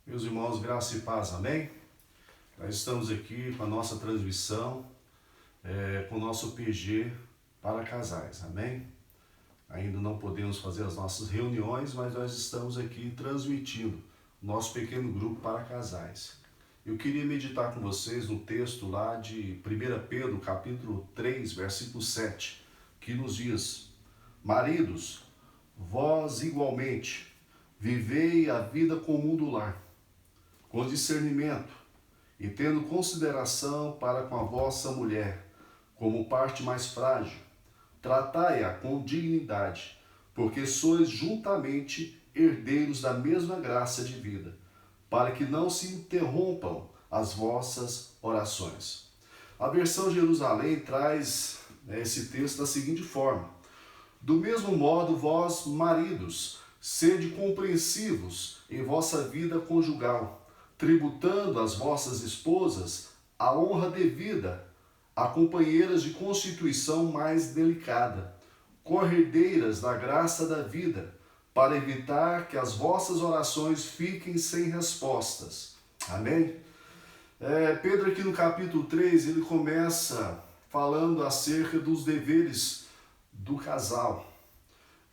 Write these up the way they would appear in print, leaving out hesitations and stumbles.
Meus irmãos, graça e paz, amém? Nós estamos aqui com a nossa transmissão, com o nosso PG para casais, amém? Ainda não podemos fazer as nossas reuniões, mas nós estamos aqui transmitindo o nosso pequeno grupo para casais. Eu queria meditar com vocês no texto lá de 1 Pedro, capítulo 3, versículo 7, que nos diz: Maridos, vós igualmente vivei a vida comum do lar, com discernimento e tendo consideração para com a vossa mulher, como parte mais frágil, tratai-a com dignidade, porque sois juntamente herdeiros da mesma graça de vida, para que não se interrompam as vossas orações. A versão Jerusalém traz esse texto da seguinte forma: do mesmo modo, vós, maridos, sede compreensivos em vossa vida conjugal, tributando às vossas esposas a honra devida a companheiras de constituição mais delicada, corredeiras da graça da vida, para evitar que as vossas orações fiquem sem respostas. Amém? Pedro aqui no capítulo 3, ele começa falando acerca dos deveres do casal.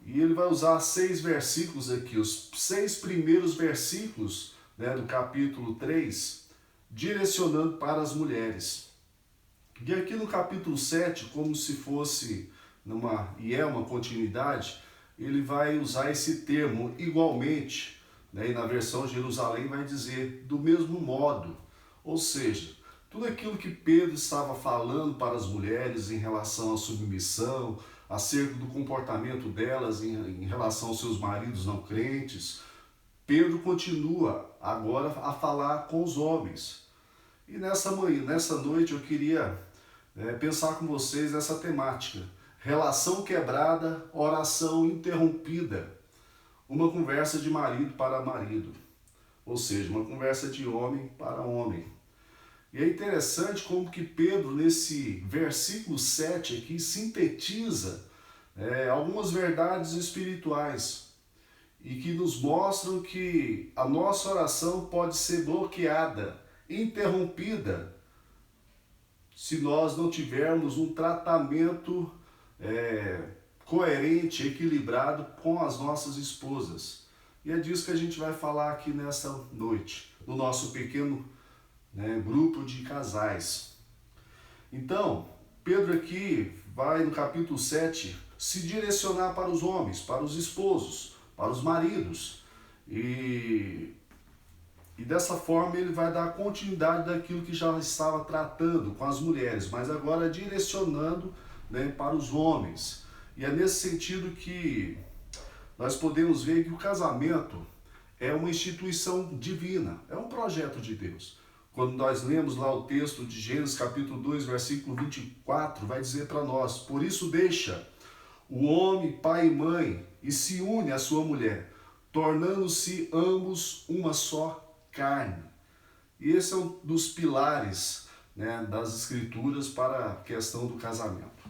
E ele vai usar 6 versículos aqui, os 6 primeiros versículos do capítulo 3, direcionando para as mulheres. E aqui no capítulo 7, como se fosse uma continuidade, ele vai usar esse termo igualmente, e na versão Jerusalém vai dizer do mesmo modo. Ou seja, tudo aquilo que Pedro estava falando para as mulheres em relação à submissão, acerca do comportamento delas em relação aos seus maridos não crentes, Pedro continua agora a falar com os homens. E nessa noite eu queria pensar com vocês nessa temática: relação quebrada, oração interrompida. Uma conversa de marido para marido, ou seja, uma conversa de homem para homem. E é interessante como que Pedro, nesse versículo 7 aqui, sintetiza algumas verdades espirituais e que nos mostram que a nossa oração pode ser bloqueada, interrompida, se nós não tivermos um tratamento coerente, equilibrado com as nossas esposas. E é disso que a gente vai falar aqui nessa noite, no nosso pequeno grupo de casais. Então, Pedro aqui vai no capítulo 7 se direcionar para os homens, para os esposos, para os maridos. E dessa forma ele vai dar continuidade daquilo que já estava tratando com as mulheres, mas agora direcionando para os homens. E é nesse sentido que nós podemos ver que o casamento é uma instituição divina, é um projeto de Deus. Quando nós lemos lá o texto de Gênesis capítulo 2, versículo 24, vai dizer para nós: por isso deixa o homem pai e mãe e se une à sua mulher, tornando-se ambos uma só carne. E esse é um dos pilares das escrituras para a questão do casamento.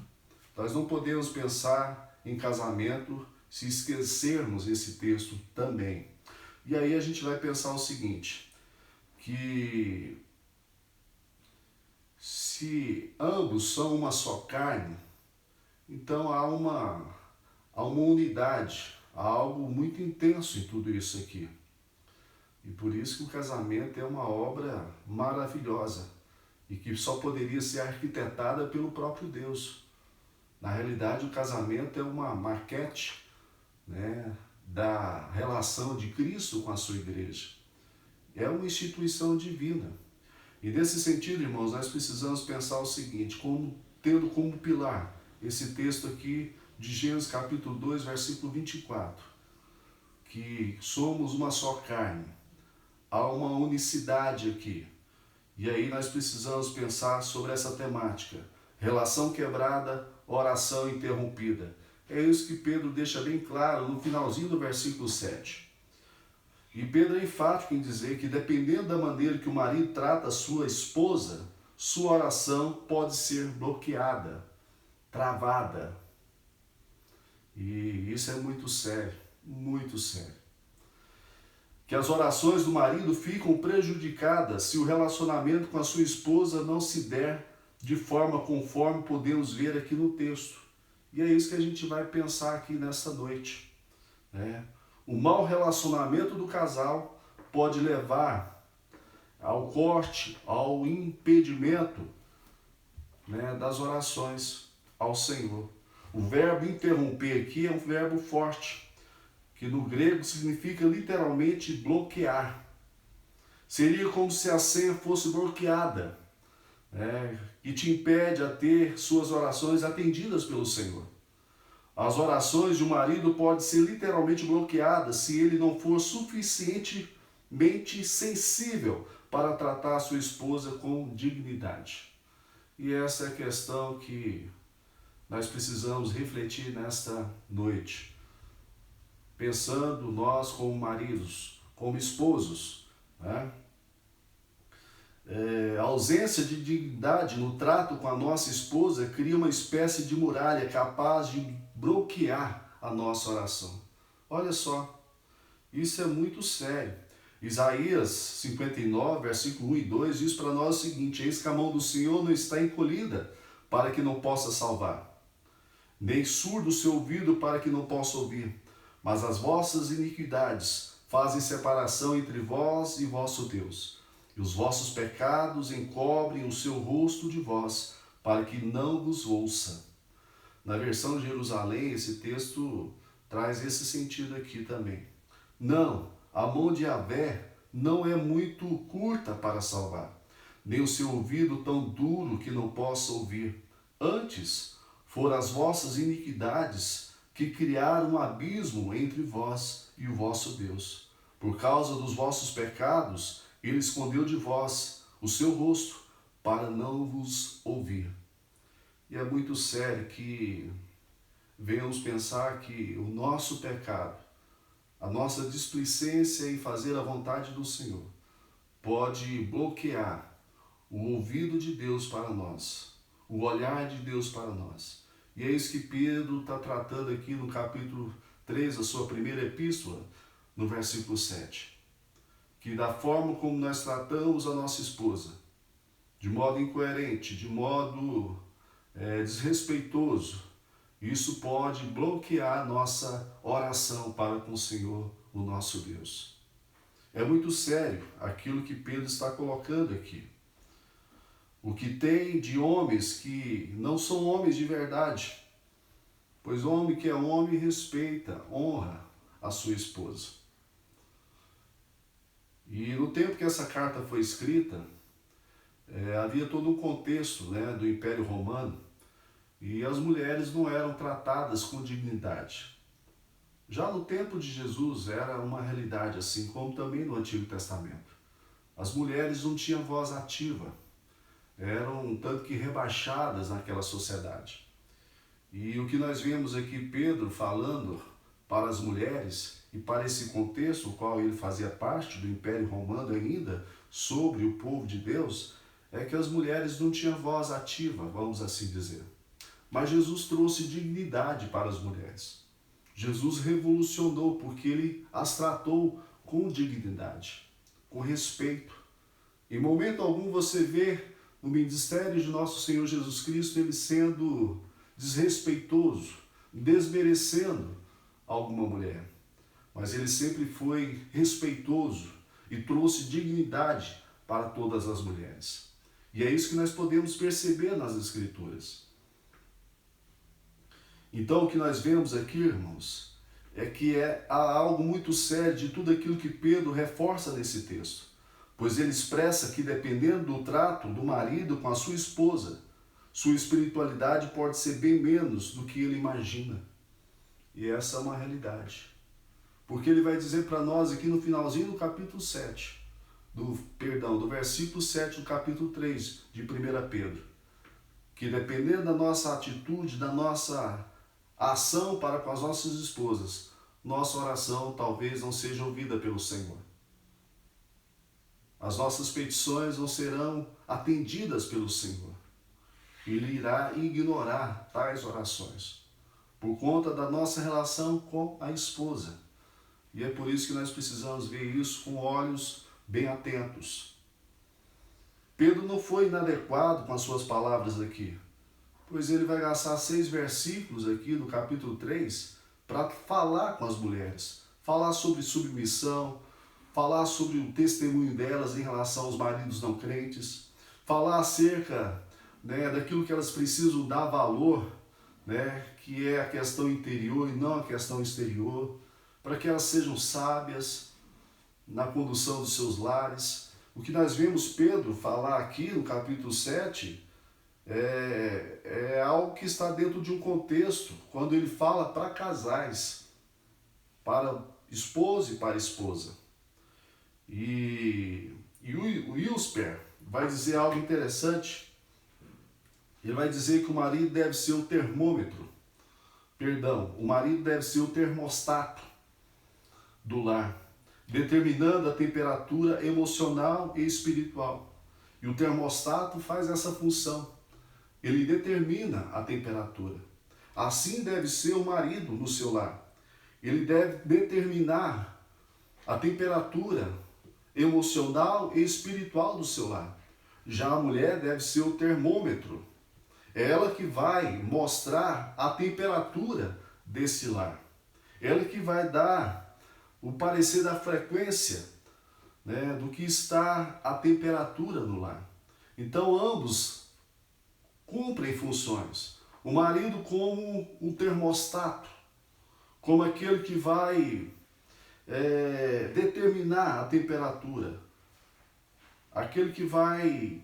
Nós não podemos pensar em casamento se esquecermos esse texto também. E aí a gente vai pensar o seguinte: que se ambos são uma só carne, então há uma unidade, há algo muito intenso em tudo isso aqui. E por isso que o casamento é uma obra maravilhosa e que só poderia ser arquitetada pelo próprio Deus. Na realidade, o casamento é uma maquete da relação de Cristo com a sua igreja. É uma instituição divina. E nesse sentido, irmãos, nós precisamos pensar o seguinte, tendo como pilar esse texto aqui de Gênesis capítulo 2, versículo 24, que somos uma só carne. Há uma unicidade aqui. E aí nós precisamos pensar sobre essa temática: relação quebrada, oração interrompida. É isso que Pedro deixa bem claro no finalzinho do versículo 7. E Pedro é enfático em dizer que, dependendo da maneira que o marido trata a sua esposa, sua oração pode ser bloqueada, travada. E isso é muito sério, muito sério. que as orações do marido ficam prejudicadas se o relacionamento com a sua esposa não se der de forma conforme podemos ver aqui no texto. E é isso que a gente vai pensar aqui nesta noite, né? O mau relacionamento do casal pode levar ao corte, ao impedimento, né, das orações ao Senhor. O verbo interromper aqui é um verbo forte, que no grego significa literalmente bloquear. Seria como se a senha fosse bloqueada, né, e te impede a ter suas orações atendidas pelo Senhor. As orações de um marido podem ser literalmente bloqueadas se ele não for suficientemente sensível para tratar a sua esposa com dignidade. E essa é a questão que nós precisamos refletir nesta noite. Pensando nós como maridos, como esposos, né? A ausência de dignidade no trato com a nossa esposa cria uma espécie de muralha capaz de bloquear a nossa oração. Olha só, isso é muito sério. Isaías 59, versículo 1 e 2 diz para nós o seguinte: eis que a mão do Senhor não está encolhida para que não possa salvar, nem surdo o seu ouvido para que não possa ouvir, mas as vossas iniquidades fazem separação entre vós e vosso Deus, e os vossos pecados encobrem o seu rosto de vós, para que não vos ouça. Na versão de Jerusalém, esse texto traz esse sentido aqui também. Não, a mão de Yahvé não é muito curta para salvar, nem o seu ouvido tão duro que não possa ouvir. Antes, foram as vossas iniquidades que criaram um abismo entre vós e o vosso Deus. Por causa dos vossos pecados, ele escondeu de vós o seu rosto para não vos ouvir. E é muito sério que venhamos pensar que o nosso pecado, a nossa displicência em fazer a vontade do Senhor, pode bloquear o ouvido de Deus para nós, o olhar de Deus para nós. E é isso que Pedro está tratando aqui no capítulo 3, a sua primeira epístola, no versículo 7. Que da forma como nós tratamos a nossa esposa, de modo incoerente, de modo desrespeitoso, isso pode bloquear a nossa oração para com o Senhor, o nosso Deus. É muito sério aquilo que Pedro está colocando aqui. O que tem de homens que não são homens de verdade, pois homem que é homem respeita, honra a sua esposa. E no tempo que essa carta foi escrita, havia todo um contexto, né, do Império Romano, e as mulheres não eram tratadas com dignidade. Já no tempo de Jesus era uma realidade, assim como também no Antigo Testamento. As mulheres não tinham voz ativa, eram um tanto que rebaixadas naquela sociedade. E o que nós vemos aqui Pedro falando para as mulheres e para esse contexto, o qual ele fazia parte do Império Romano ainda, sobre o povo de Deus, é que as mulheres não tinham voz ativa, vamos assim dizer. Mas Jesus trouxe dignidade para as mulheres. Jesus revolucionou porque ele as tratou com dignidade, com respeito. Em momento algum você vê no ministério de nosso Senhor Jesus Cristo ele sendo desrespeitoso, desmerecendo alguma mulher. Mas ele sempre foi respeitoso e trouxe dignidade para todas as mulheres. E é isso que nós podemos perceber nas Escrituras. Então o que nós vemos aqui, irmãos, é que há algo muito sério de tudo aquilo que Pedro reforça nesse texto. Pois ele expressa que dependendo do trato do marido com a sua esposa, sua espiritualidade pode ser bem menos do que ele imagina. E essa é uma realidade. Porque ele vai dizer para nós aqui no finalzinho do capítulo 7, do versículo 7 do capítulo 3 de 1 Pedro, que dependendo da nossa atitude, da nossa ação para com as nossas esposas, nossa oração talvez não seja ouvida pelo Senhor. As nossas petições não serão atendidas pelo Senhor. Ele irá ignorar tais orações por conta da nossa relação com a esposa. E é por isso que nós precisamos ver isso com olhos bem atentos. Pedro não foi inadequado com as suas palavras aqui, pois ele vai gastar 6 versículos aqui do capítulo 3 para falar com as mulheres, falar sobre submissão, falar sobre o testemunho delas em relação aos maridos não crentes, falar acerca, né, daquilo que elas precisam dar valor, né, que é a questão interior e não a questão exterior, para que elas sejam sábias na condução dos seus lares. O que nós vemos Pedro falar aqui no capítulo 7 é algo que está dentro de um contexto, quando ele fala para casais, para esposo e para esposa. E o Wilsper vai dizer algo interessante. Ele vai dizer que o marido deve ser o termômetro, o marido deve ser o termostato do lar, determinando a temperatura emocional e espiritual. E o termostato faz essa função. Ele determina a temperatura. Assim deve ser o marido no seu lar. Ele deve determinar a temperatura emocional e espiritual do seu lar. Já a mulher deve ser o termômetro. É ela que vai mostrar a temperatura desse lar. Ela que vai dar o parecer da frequência, né, do que está a temperatura no lar. Então ambos cumprem funções. O marido como um termostato, como aquele que vai determinar a temperatura, aquele que vai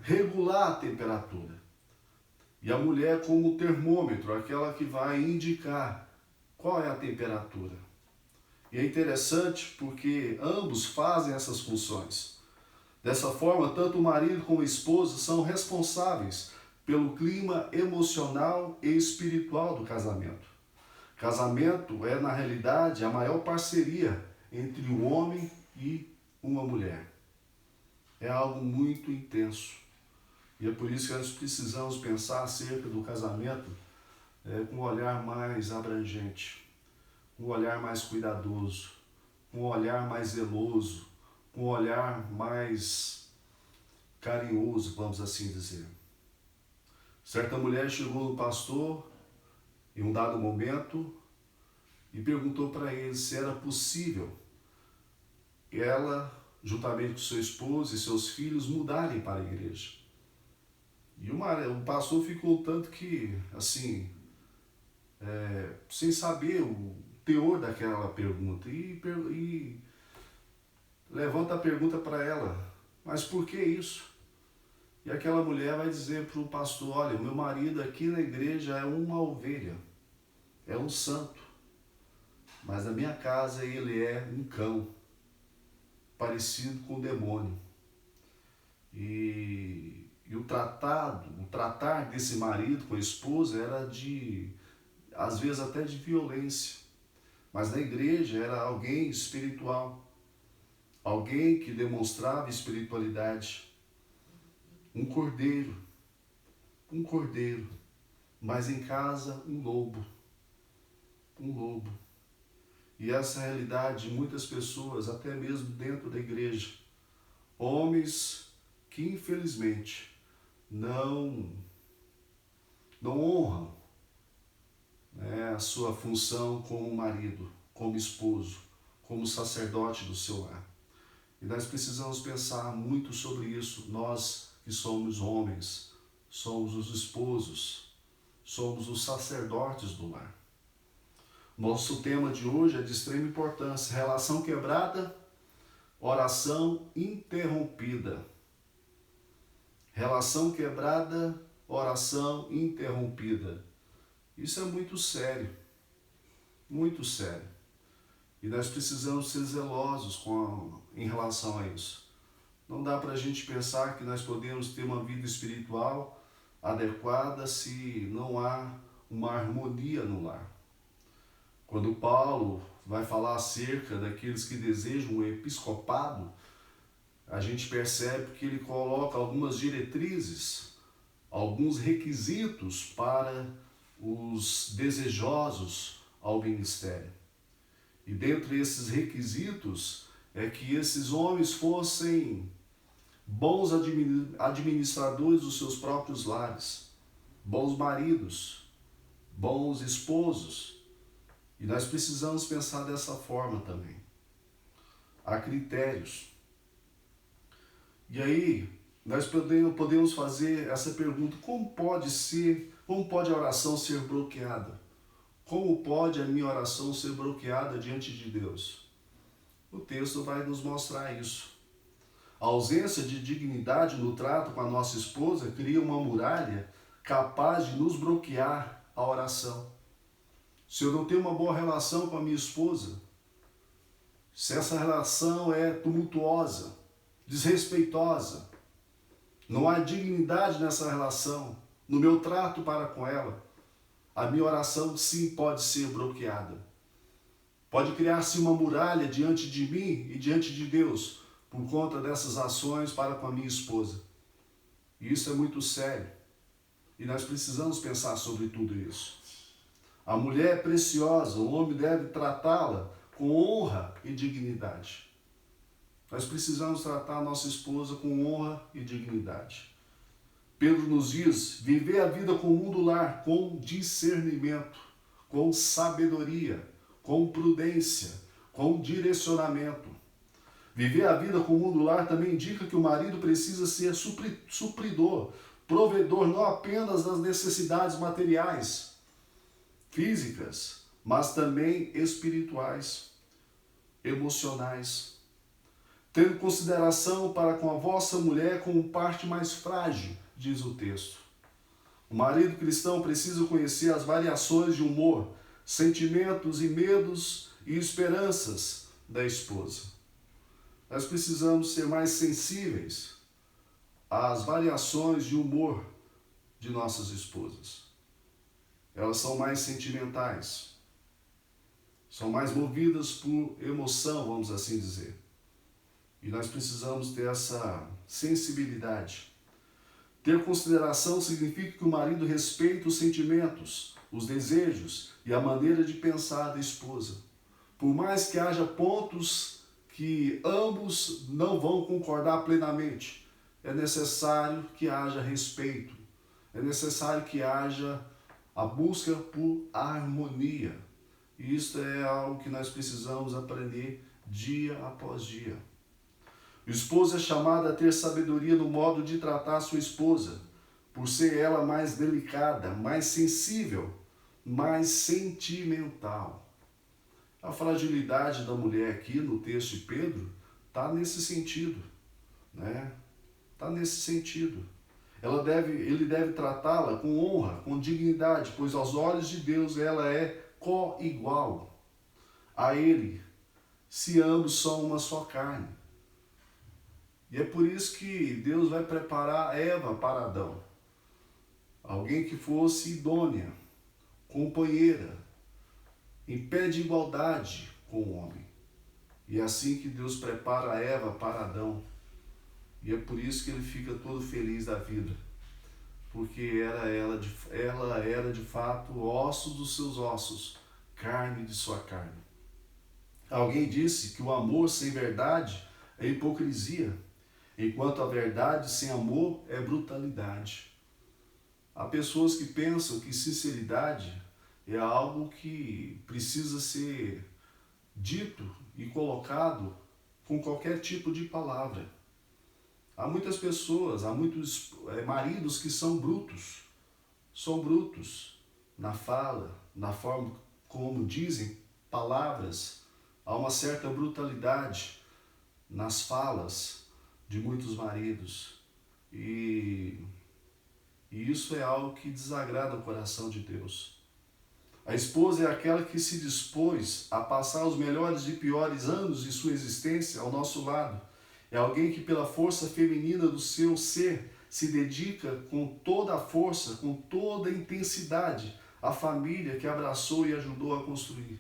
regular a temperatura. E a mulher como termômetro, aquela que vai indicar qual é a temperatura. E é interessante porque ambos fazem essas funções. Dessa forma, tanto o marido como a esposa são responsáveis pelo clima emocional e espiritual do casamento. Casamento é, na realidade, a maior parceria entre um homem e uma mulher. É algo muito intenso. E é por isso que nós precisamos pensar acerca do casamento com um olhar mais abrangente, com um olhar mais cuidadoso, com um olhar mais zeloso, com um olhar mais carinhoso, vamos assim dizer. Certa mulher chegou no pastor em um dado momento e perguntou para ele se era possível ela, juntamente com seu esposo e seus filhos, mudarem para a igreja. E o pastor ficou tanto que, assim, sem saber o teor daquela pergunta. E levanta a pergunta para ela, mas por que isso? E aquela mulher vai dizer para o pastor, olha, o meu marido aqui na igreja é uma ovelha, é um santo, mas na minha casa ele é um cão, parecido com o demônio. E o tratar desse marido com a esposa era às vezes até de violência. Mas na igreja era alguém espiritual, alguém que demonstrava espiritualidade. Um cordeiro, mas em casa um lobo. E essa realidade de muitas pessoas, até mesmo dentro da igreja, homens que infelizmente não honram, né, a sua função como marido, como esposo, como sacerdote do seu lar. E nós precisamos pensar muito sobre isso, nós que somos homens, somos os esposos, somos os sacerdotes do lar. Nosso tema de hoje é de extrema importância: relação quebrada, oração interrompida. Relação quebrada, oração interrompida. Isso é muito sério, muito sério. E nós precisamos ser zelosos em relação a isso. Não dá para a gente pensar que nós podemos ter uma vida espiritual adequada se não há uma harmonia no lar. Quando Paulo vai falar acerca daqueles que desejam o episcopado, a gente percebe que ele coloca algumas diretrizes, alguns requisitos para os desejosos ao ministério. E dentre esses requisitos é que esses homens fossem bons administradores dos seus próprios lares, bons maridos, bons esposos. E nós precisamos pensar dessa forma também. Há critérios. E aí, nós podemos fazer essa pergunta: como pode a oração ser bloqueada? Como pode a minha oração ser bloqueada diante de Deus? O texto vai nos mostrar isso. A ausência de dignidade no trato com a nossa esposa cria uma muralha capaz de nos bloquear a oração. Se eu não tenho uma boa relação com a minha esposa, se essa relação é tumultuosa, desrespeitosa, não há dignidade nessa relação, no meu trato para com ela, a minha oração sim pode ser bloqueada. Pode criar-se uma muralha diante de mim e diante de Deus por conta dessas ações para com a minha esposa. E isso é muito sério. E nós precisamos pensar sobre tudo isso. A mulher é preciosa, o homem deve tratá-la com honra e dignidade. Nós precisamos tratar a nossa esposa com honra e dignidade. Pedro nos diz: viver a vida comum do lar com discernimento, com sabedoria, com prudência, com direcionamento. Viver a vida comum do lar também indica que o marido precisa ser supridor, provedor não apenas das necessidades materiais, físicas, mas também espirituais, emocionais. Tendo consideração para com a vossa mulher como parte mais frágil, diz o texto. O marido cristão precisa conhecer as variações de humor, sentimentos e medos e esperanças da esposa. Nós precisamos ser mais sensíveis às variações de humor de nossas esposas. Elas são mais sentimentais, são mais movidas por emoção, vamos assim dizer. E nós precisamos ter essa sensibilidade. Ter consideração significa que o marido respeita os sentimentos, os desejos e a maneira de pensar da esposa. Por mais que haja pontos que ambos não vão concordar plenamente, é necessário que haja respeito, é necessário que haja a busca por harmonia. E isso é algo que nós precisamos aprender dia após dia. O esposo é chamado a ter sabedoria no modo de tratar sua esposa, por ser ela mais delicada, mais sensível, mais sentimental. A fragilidade da mulher aqui no texto de Pedro está nesse sentido, né? Está nesse sentido. Ele deve tratá-la com honra, com dignidade, pois aos olhos de Deus ela é co-igual a ele, se ambos são uma só carne. E é por isso que Deus vai preparar Eva para Adão. Alguém que fosse idônea, companheira, em pé de igualdade com o homem. E é assim que Deus prepara Eva para Adão. E é por isso que ele fica todo feliz da vida. Porque ela era de fato osso dos seus ossos, carne de sua carne. Alguém disse que o amor sem verdade é hipocrisia, enquanto a verdade sem amor é brutalidade. Há pessoas que pensam que sinceridade é algo que precisa ser dito e colocado com qualquer tipo de palavra. Há muitas pessoas, há muitos maridos que são brutos na fala, na forma como dizem palavras. Há uma certa brutalidade nas falas de muitos maridos. E isso é algo que desagrada o coração de Deus. A esposa é aquela que se dispôs a passar os melhores e piores anos de sua existência ao nosso lado. É alguém que pela força feminina do seu ser se dedica com toda a força, com toda a intensidade à família que abraçou e ajudou a construir.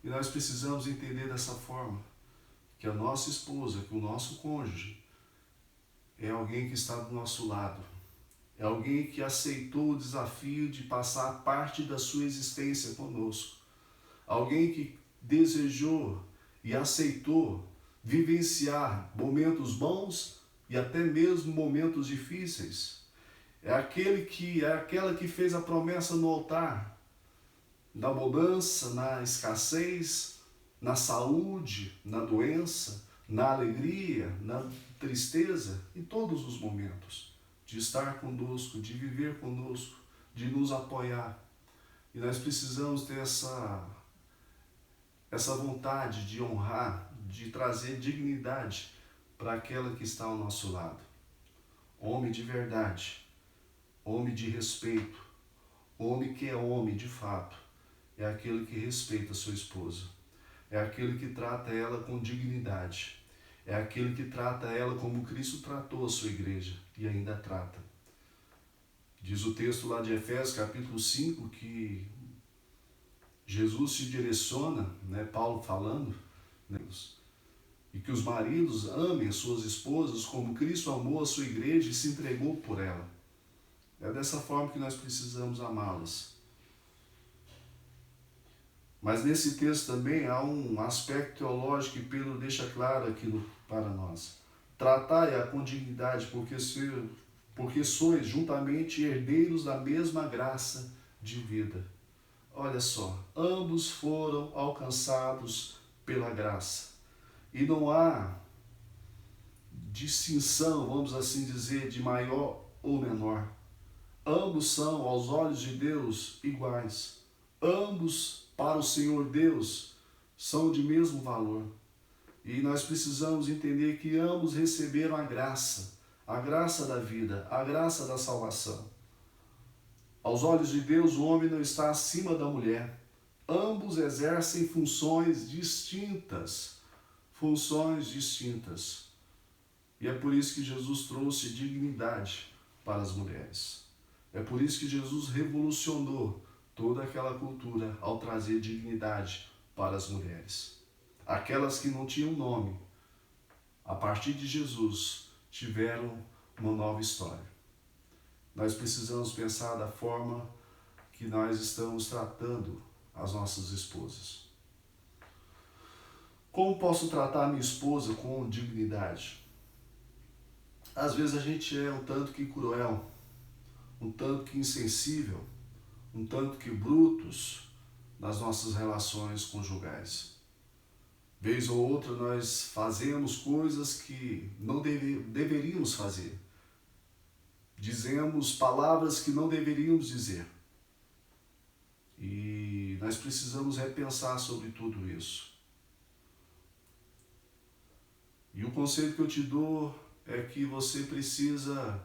E nós precisamos entender dessa forma, que a nossa esposa, que o nosso cônjuge é alguém que está do nosso lado. É alguém que aceitou o desafio de passar parte da sua existência conosco. alguém que desejou e aceitou vivenciar momentos bons e até mesmo momentos difíceis. É aquela que fez a promessa no altar, na abundância, na escassez, na saúde, na doença, na alegria, na tristeza, em todos os momentos, de estar conosco, de viver conosco, de nos apoiar. E nós precisamos ter essa vontade de honrar, de trazer dignidade para aquela que está ao nosso lado. Homem de verdade, homem de respeito, homem que é homem de fato, é aquele que respeita a sua esposa, é aquele que trata ela com dignidade, é aquele que trata ela como Cristo tratou a sua igreja e ainda trata. Diz o texto lá de Efésios capítulo 5 que Jesus se direciona, Paulo falando, e que os maridos amem as suas esposas como Cristo amou a sua igreja e se entregou por ela. É dessa forma que nós precisamos amá-las. Mas nesse texto também há um aspecto teológico que Pedro deixa claro aqui para nós. Tratai-a com dignidade, porque sois juntamente herdeiros da mesma graça de vida. Olha só, ambos foram alcançados pela graça. E não há distinção, vamos assim dizer, de maior ou menor. Ambos são, aos olhos de Deus, iguais. Ambos, para o Senhor Deus, são de mesmo valor. E nós precisamos entender que ambos receberam a graça da vida, a graça da salvação. Aos olhos de Deus, o homem não está acima da mulher. Ambos exercem funções distintas. E é por isso que Jesus trouxe dignidade para as mulheres. É por isso que Jesus revolucionou toda aquela cultura ao trazer dignidade para as mulheres. Aquelas que não tinham nome, a partir de Jesus, tiveram uma nova história. Nós precisamos pensar da forma que nós estamos tratando as nossas esposas. Como posso tratar a minha esposa com dignidade? Às vezes a gente é um tanto que cruel, um tanto que insensível, um tanto que brutos nas nossas relações conjugais. Vez ou outra nós fazemos coisas que não deveríamos fazer. Dizemos palavras que não deveríamos dizer. E nós precisamos repensar sobre tudo isso. E o conselho que eu te dou é que você precisa,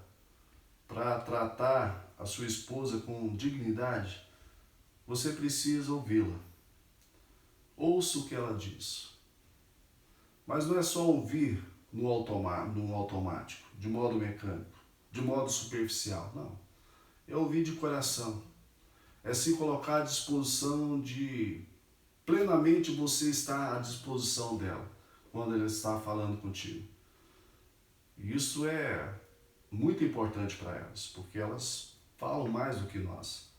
para tratar a sua esposa com dignidade, você precisa ouvi-la. Ouça o que ela diz. Mas não é só ouvir no automático, de modo mecânico, de modo superficial, não. É ouvir de coração. É se colocar à disposição de plenamente você estar à disposição dela quando ela está falando contigo. E isso é muito importante para elas, porque elas falam mais do que nós.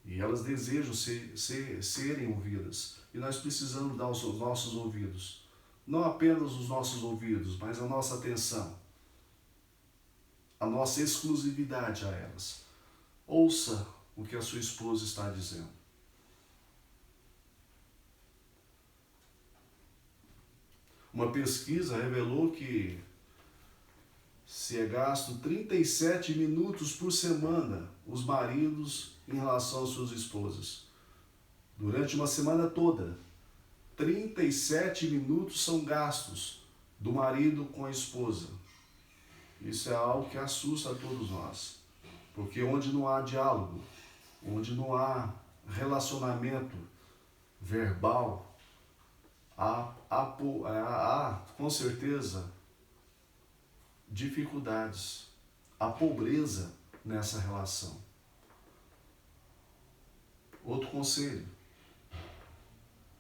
E elas desejam serem ouvidas. E nós precisamos dar os nossos ouvidos. Não apenas os nossos ouvidos, mas a nossa atenção. A nossa exclusividade a elas. Ouça o que a sua esposa está dizendo. Uma pesquisa revelou que se é gasto 37 minutos por semana os maridos em relação às suas esposas. Durante uma semana toda, 37 minutos são gastos do marido com a esposa. Isso é algo que assusta a todos nós. Porque onde não há diálogo, onde não há relacionamento verbal, há com certeza dificuldades, há pobreza nessa relação. Outro conselho: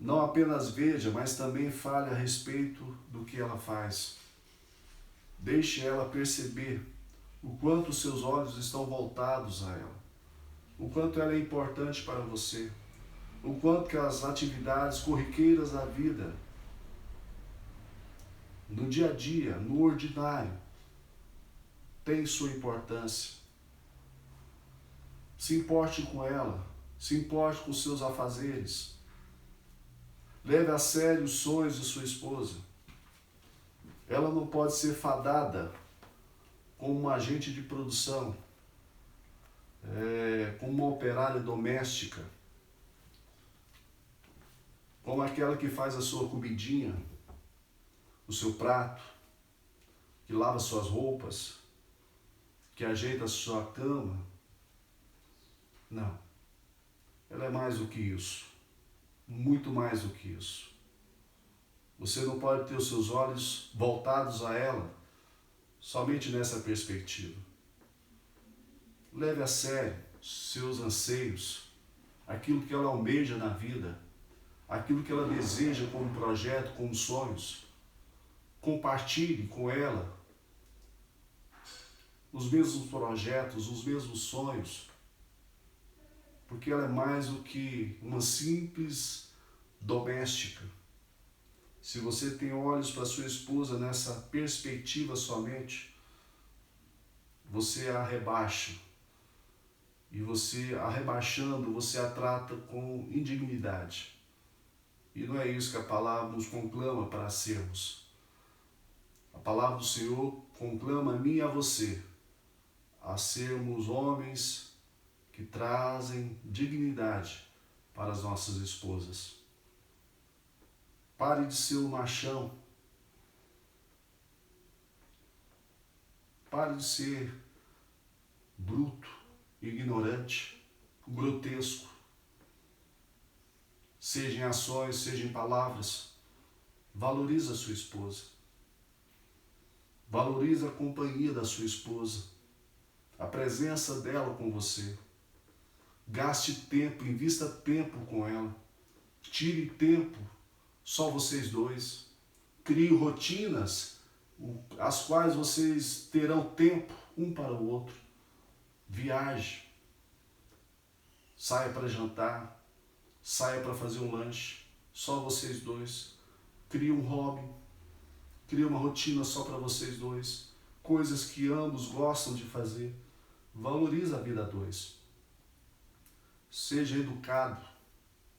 não apenas veja, mas também fale a respeito do que ela faz. Deixe ela perceber o quanto seus olhos estão voltados a ela, o quanto ela é importante para você, o quanto que as atividades corriqueiras da vida, no dia a dia, no ordinário, têm sua importância. Se importe com ela, se importe com seus afazeres. Leve a sério os sonhos de sua esposa. Ela não pode ser fadada como uma agente de produção, como uma operária doméstica, como aquela que faz a sua comidinha, o seu prato, que lava suas roupas, que ajeita a sua cama. Não. Ela é mais do que isso. Muito mais do que isso. Você não pode ter os seus olhos voltados a ela somente nessa perspectiva. Leve a sério seus anseios, aquilo que ela almeja na vida, aquilo que ela deseja como projeto, como sonhos. Compartilhe com ela os mesmos projetos, os mesmos sonhos, porque ela é mais do que uma simples doméstica. Se você tem olhos para sua esposa nessa perspectiva somente, você a rebaixa. E você a rebaixando, você a trata com indignidade. E não é isso que a palavra nos conclama para sermos. A palavra do Senhor conclama a mim e a você a sermos homens que trazem dignidade para as nossas esposas. Pare de ser um machão. Pare de ser bruto, ignorante, grotesco. Seja em ações, seja em palavras. Valorize a sua esposa. Valorize a companhia da sua esposa. A presença dela com você. Gaste tempo, invista tempo com ela. Tire tempo, só vocês dois. Crie rotinas, as quais vocês terão tempo um para o outro. Viaje. Saia para jantar. Saia para fazer um lanche. Só vocês dois. Crie um hobby. Crie uma rotina só para vocês dois. Coisas que ambos gostam de fazer. Valorize a vida a dois. Seja educado.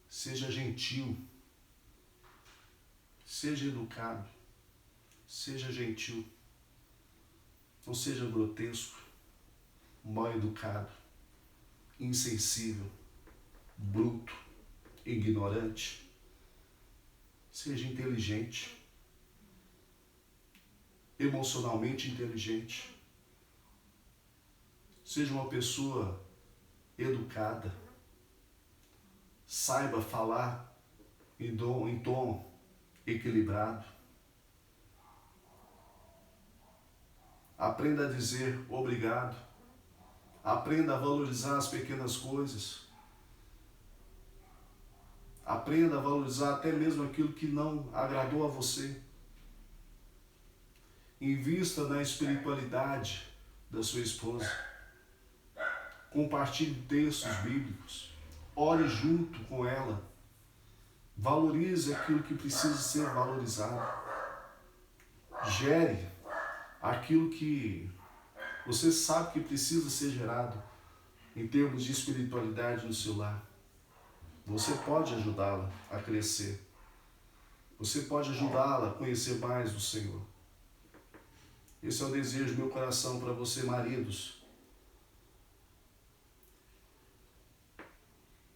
Seja gentil. Seja educado. Seja gentil. Não seja grotesco, mal educado, insensível, bruto, ignorante. Seja inteligente. Emocionalmente inteligente. Seja uma pessoa educada. Saiba falar em tom equilibrado. Aprenda a dizer obrigado. Aprenda a valorizar as pequenas coisas. Aprenda a valorizar até mesmo aquilo que não agradou a você. Invista na espiritualidade da sua esposa. Compartilhe textos bíblicos. Ore junto com ela. Valorize aquilo que precisa ser valorizado. Gere aquilo que você sabe que precisa ser gerado em termos de espiritualidade no seu lar. Você pode ajudá-la a crescer. Você pode ajudá-la a conhecer mais do Senhor. Esse é o desejo do meu coração para você, maridos.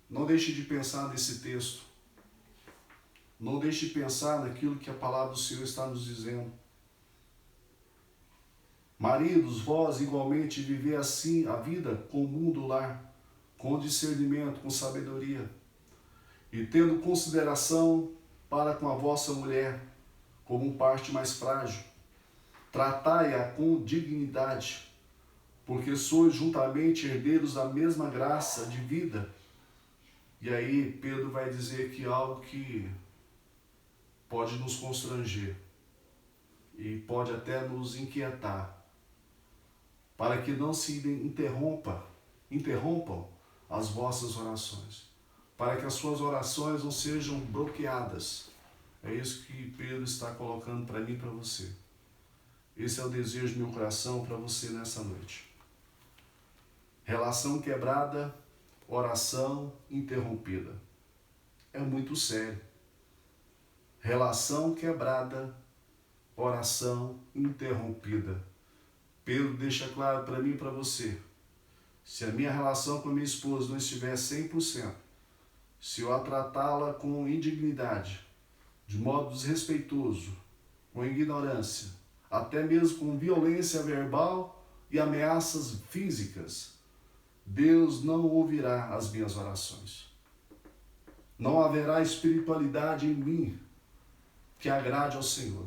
Não deixe de pensar nesse texto. Não deixe de pensar naquilo que a palavra do Senhor está nos dizendo. Maridos, vós igualmente viver assim a vida comum do lar, com discernimento, com sabedoria, e tendo consideração para com a vossa mulher, como parte mais frágil. Tratai-a com dignidade, porque sois juntamente herdeiros da mesma graça de vida. E aí Pedro vai dizer que algo que pode nos constranger e pode até nos inquietar, para que não se interrompam as vossas orações. para que as suas orações não sejam bloqueadas. É isso que Pedro está colocando para mim e para você. Esse é o desejo do meu coração para você nessa noite. Relação quebrada, oração interrompida. É muito sério. Relação quebrada, oração interrompida. Pedro deixa claro para mim e para você. Se a minha relação com a minha esposa não estiver 100%, se eu a tratá-la com indignidade, de modo desrespeitoso, com ignorância, até mesmo com violência verbal e ameaças físicas, Deus não ouvirá as minhas orações. Não haverá espiritualidade em mim que agrade ao Senhor.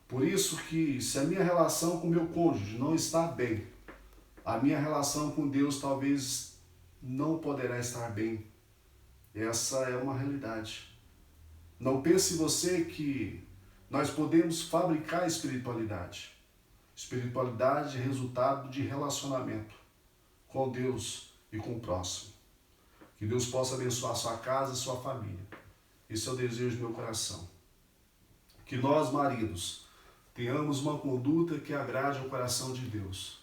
Por isso que, se a minha relação com meu cônjuge não está bem, a minha relação com Deus talvez não poderá estar bem. Essa é uma realidade. Não pense você que nós podemos fabricar espiritualidade. Espiritualidade é resultado de relacionamento com Deus e com o próximo. Que Deus possa abençoar a sua casa e sua família. Esse é o desejo do meu coração. Que nós, maridos, tenhamos uma conduta que agrade ao coração de Deus,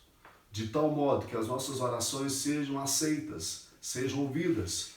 de tal modo que as nossas orações sejam aceitas, sejam ouvidas